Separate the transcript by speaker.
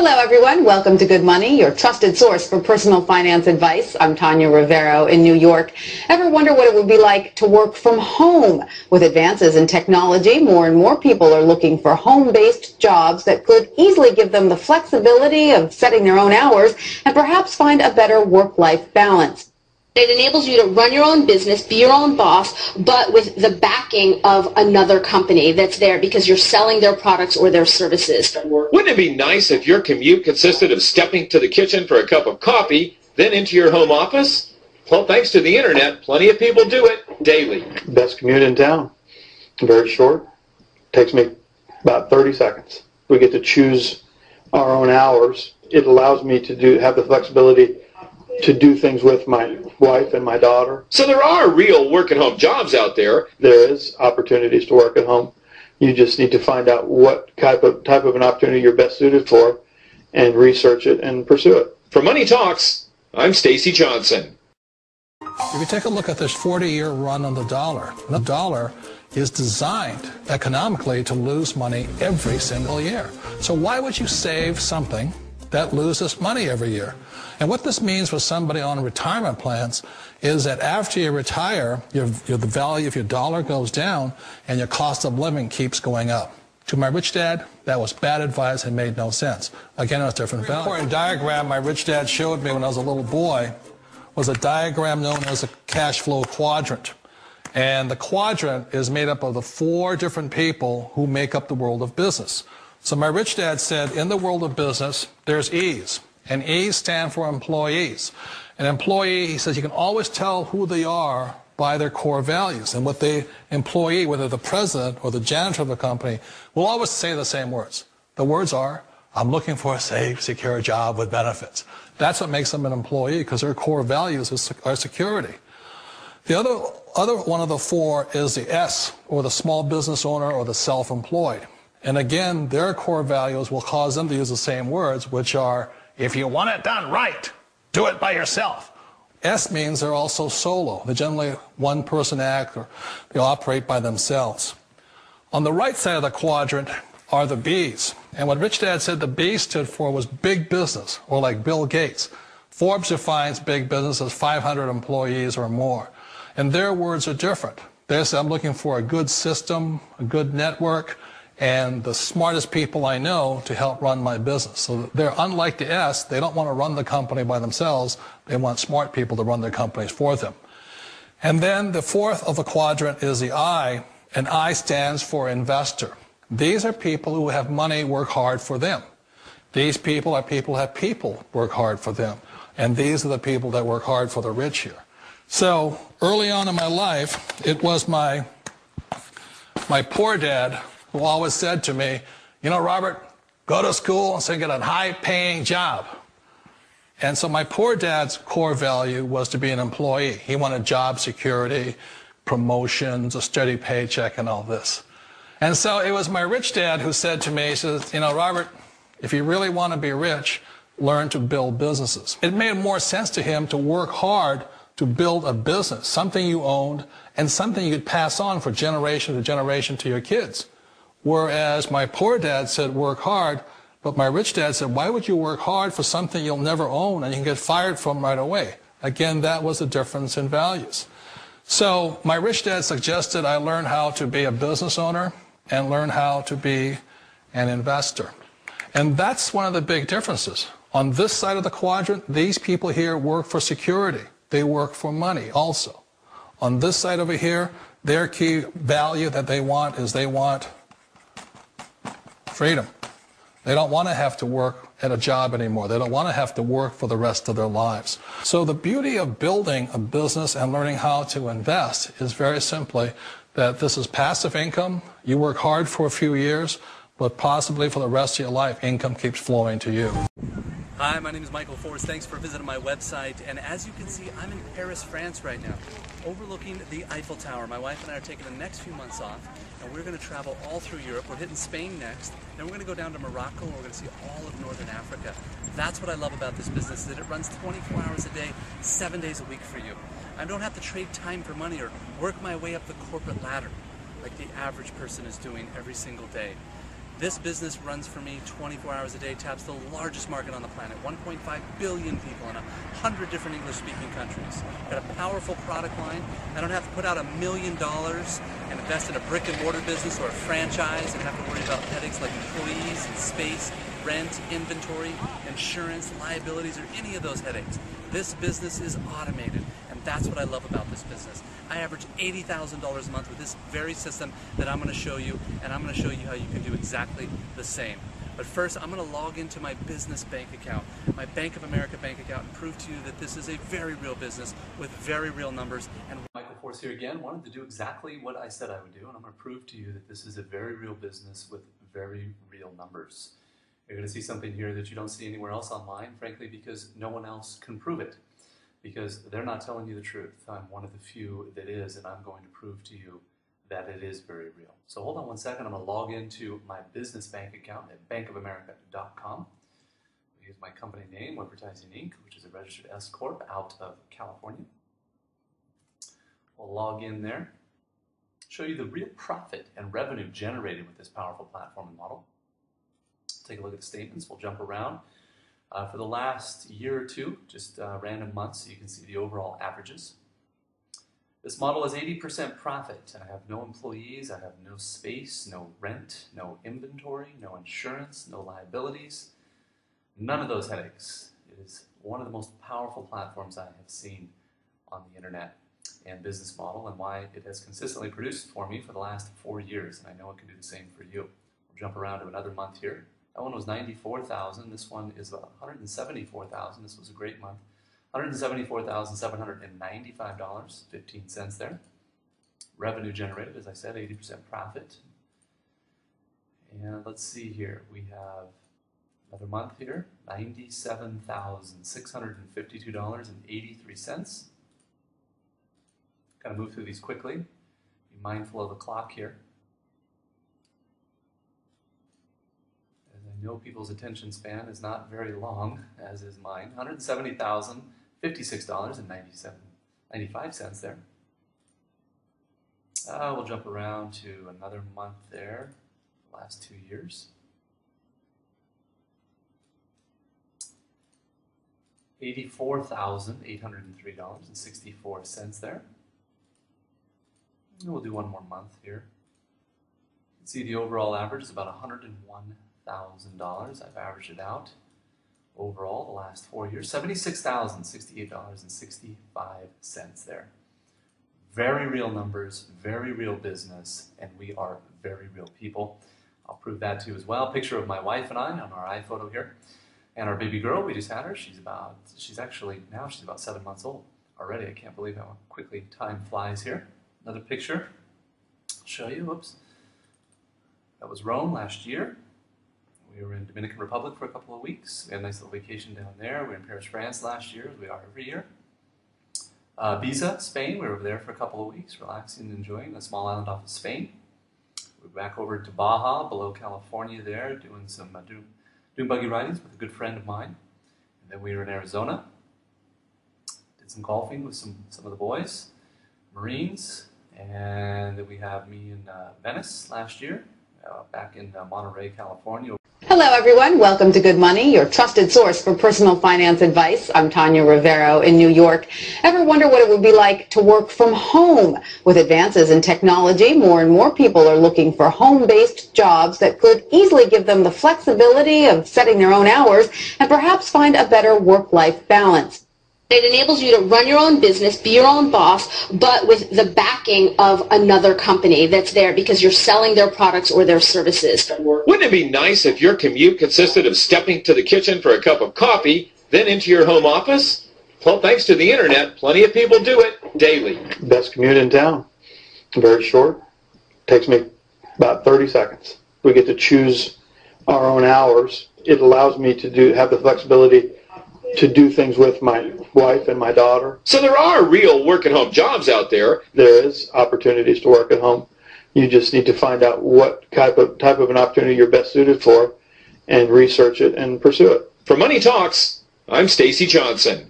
Speaker 1: Hello, everyone. Welcome to Good Money, your trusted source for personal finance advice. I'm Tanya Rivero in New York. Ever wonder what it would be like to work from home? With advances in technology, more and more people are looking for home-based jobs that could easily give them the flexibility of setting their own hours and perhaps find a better work-life balance.
Speaker 2: It enables you to run your own business, be your own boss, but with the backing of another company that's there because you're selling their products or their services.
Speaker 3: Wouldn't it be nice if your commute consisted of stepping to the kitchen for a cup of coffee, then into your home office? Well, thanks to the internet, plenty of people do it daily.
Speaker 4: Best commute in town. Very short. Takes me about 30 seconds. We get to choose our own hours. It allows me to have the flexibility to do things with my wife and my daughter.
Speaker 3: So there are real work-at-home jobs out there.
Speaker 4: There is opportunities to work at home. You just need to find out what type of an opportunity you're best suited for and research it and pursue it.
Speaker 3: For Money Talks, I'm Stacy Johnson.
Speaker 5: If you take a look at this 40-year run on the dollar is designed economically to lose money every single year. So why would you save something that loses money every year? And what this means for somebody on retirement plans is that after you retire, the value of your dollar goes down and your cost of living keeps going up. To my rich dad, that was bad advice and made no sense. Again, it was different value. The important diagram my rich dad showed me when I was a little boy was a diagram known as a cash flow quadrant. And the quadrant is made up of the 4 different people who make up the world of business. So my rich dad said, in the world of business, there's E's. And E's stand for employees. An employee, he says, you can always tell who they are by their core values. And what the employee, whether the president or the janitor of the company, will always say the same words. The words are, I'm looking for a safe, secure job with benefits. That's what makes them an employee, because their core values are security. The other one of the 4 is the S, or the small business owner or the self-employed. And again, their core values will cause them to use the same words, which are, if you want it done right, do it by yourself. S means they're also solo. They're generally one-person act, or they operate by themselves. On the right side of the quadrant are the B's. And what Rich Dad said the B stood for was big business, or like Bill Gates. Forbes defines big business as 500 employees or more. And their words are different. They say, I'm looking for a good system, a good network, and the smartest people I know to help run my business. So they're unlike the S. They don't want to run the company by themselves. They want smart people to run their companies for them. And then the 4th of the quadrant is the I, and I stands for investor. These are people who have money work hard for them. These people are people who have people work hard for them. And these are the people that work hard for the rich here. So early on in my life, it was my poor dad who always said to me, you know, Robert, go to school and so get a high-paying job. And so my poor dad's core value was to be an employee. He wanted job security, promotions, a steady paycheck, and all this. And so it was my rich dad who said to me, he says, you know, Robert, if you really want to be rich, learn to build businesses. It made more sense to him to work hard to build a business, something you owned, and something you could pass on for generation to generation to your kids. Whereas my poor dad said work hard, but my rich dad said, why would you work hard for something you'll never own and you can get fired from right away? Again, that was the difference in values. So my rich dad suggested I learn how to be a business owner and learn how to be an investor. And that's one of the big differences. On this side of the quadrant, these people here work for security. They work for money also. On this side over here, their key value that they want is they want freedom. They don't want to have to work at a job anymore. They don't want to have to work for the rest of their lives. So the beauty of building a business and learning how to invest is very simply that this is passive income. You work hard for a few years, but possibly for the rest of your life, income keeps flowing to you.
Speaker 6: Hi, my name is Michael Forrest. Thanks for visiting my website. And as you can see, I'm in Paris, France right now, overlooking the Eiffel Tower. My wife and I are taking the next few months off, and we're going to travel all through Europe. We're hitting Spain next, then we're going to go down to Morocco, and we're going to see all of Northern Africa. That's what I love about this business, that it runs 24 hours a day, 7 days a week for you. I don't have to trade time for money or work my way up the corporate ladder like the average person is doing every single day. This business runs for me 24 hours a day, taps the largest market on the planet, 1.5 billion people in 100 different English-speaking countries. Got a powerful product line. I don't have to put out $1 million and invest in a brick-and-mortar business or a franchise and have to worry about headaches like employees and space, rent, inventory, insurance, liabilities, or any of those headaches. This business is automated, and that's what I love about this business. I average $80,000 a month with this very system that I'm going to show you, and I'm going to show you how you can do exactly the same. But first, I'm going to log into my business bank account, my Bank of America bank account, and prove to you that this is a very real business with very real numbers. And Michael Force here again, wanted to do exactly what I said I would do, and I'm going to prove to you that this is a very real business with very real numbers. You're going to see something here that you don't see anywhere else online, frankly, because no one else can prove it. Because they're not telling you the truth. I'm one of the few that is, and I'm going to prove to you that it is very real. So hold on one second. I'm going to log into my business bank account at bankofamerica.com. I use my company name, Webvertising Inc., which is a registered S Corp out of California. We'll log in there, show you the real profit and revenue generated with this powerful platform and model. Take a look at the statements. We'll jump around. For the last year or two, just random months, so you can see the overall averages. This model is 80% profit. I have no employees, I have no space, no rent, no inventory, no insurance, no liabilities, none of those headaches. It is one of the most powerful platforms I have seen on the internet and business model, and why it has consistently produced for me for the last 4 years, and I know it can do the same for you. We'll jump around to another month here. That one was $94,000. This one is about $174,000. This was a great month. $174,795.15 there. Revenue generated, as I said, 80% profit. And let's see here. We have another month here, $97,652.83. Kind of move through these quickly. Be mindful of the clock here. I know people's attention span is not very long, as is mine. $170,056.95 there. We'll jump around to another month there, the last 2 years. $84,803.64 there. And we'll do one more month here. You can see the overall average is about $101,000. I've averaged it out overall the last 4 years. $76,068.65 there. Very real numbers, very real business, and we are very real people. I'll prove that to you as well. Picture of my wife and I on our iPhoto here. And our baby girl, we just had her. She's about 7 months old already. I can't believe how quickly time flies here. Another picture. I'll show you. Whoops. That was Rome last year. We were in Dominican Republic for a couple of weeks. We had a nice little vacation down there. We were in Paris, France last year, as we are every year. Ibiza, Spain. We were over there for a couple of weeks, relaxing and enjoying a small island off of Spain. We're back over to Baja, below California there, doing some doing buggy ridings with a good friend of mine. And then we were in Arizona. Did some golfing with some of the boys, Marines. And then we have me in Venice last year, back in Monterey, California.
Speaker 1: Hello, everyone. Welcome to Good Money, your trusted source for personal finance advice. I'm Tanya Rivero in New York. Ever wonder what it would be like to work from home? With advances in technology, more and more people are looking for home-based jobs that could easily give them the flexibility of setting their own hours and perhaps find a better work-life balance.
Speaker 2: It enables you to run your own business, be your own boss, but with the backing of another company that's there because you're selling their products or their services.
Speaker 3: Wouldn't it be nice if your commute consisted of stepping to the kitchen for a cup of coffee, then into your home office? Well, thanks to the internet, plenty of people do it daily.
Speaker 4: Best commute in town. Very short. Takes me about 30 seconds. We get to choose our own hours. It allows me to have the flexibility to do things with my wife and my daughter.
Speaker 3: So there are real work-at-home jobs out there.
Speaker 4: There is opportunities to work at home. You just need to find out what type of an opportunity you're best suited for and research it and pursue it.
Speaker 3: For Money Talks, I'm Stacy Johnson.